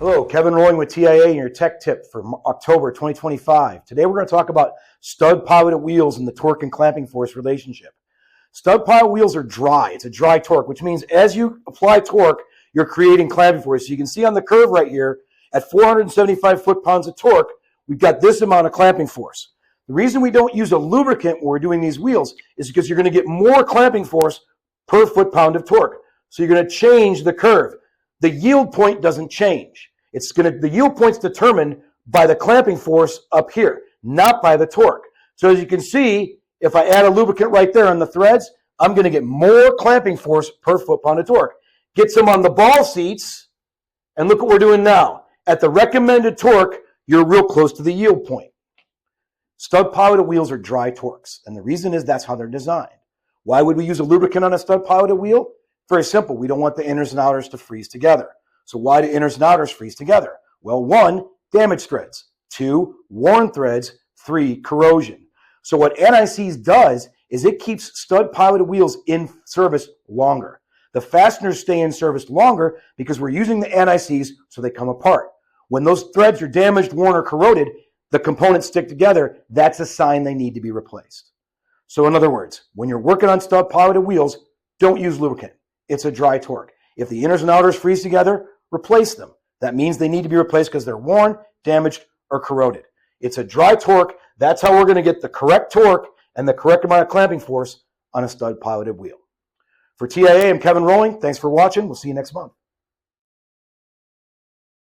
Hello, Kevin Rohlwing with TIA and your tech tip for October 2025. Today we're going to talk about stud pivoted wheels and the torque and clamping force relationship. Stud pilot wheels are dry. It's a dry torque, which means as you apply torque, you're creating clamping force. So you can see on the curve right here, at 475 foot-pounds of torque, we've got this amount of clamping force. The reason we don't use a lubricant when we're doing these wheels is because you're going to get more clamping force per foot-pound of torque. So you're going to change the curve. The yield point doesn't change. The yield point's determined by the clamping force up here, not by the torque. So as you can see, if I add a lubricant right there on the threads, I'm going to get more clamping force per foot-pound of torque. Get some on the ball seats, and look what we're doing now. At the recommended torque, you're real close to the yield point. Stud pivoted wheels are dry torques, and the reason is that's how they're designed. Why would we use a lubricant on a stud pivoted wheel? Very simple. We don't want the inners and outers to freeze together. So why do inners and outers freeze together? Well, 1, damaged threads. 2, worn threads. 3, corrosion. So what NICs does is it keeps stud pivoted wheels in service longer. The fasteners stay in service longer because we're using the NICs so they come apart. When those threads are damaged, worn, or corroded, the components stick together. That's a sign they need to be replaced. So in other words, when you're working on stud pivoted wheels, don't use lubricant. It's a dry torque. If the inners and outers freeze together, replace them. That means they need to be replaced because they're worn, damaged, or corroded. It's a dry torque. That's how we're going to get the correct torque and the correct amount of clamping force on a stud pivoted wheel. For TIA, I'm Kevin Rohlwing. Thanks for watching. We'll see you next month.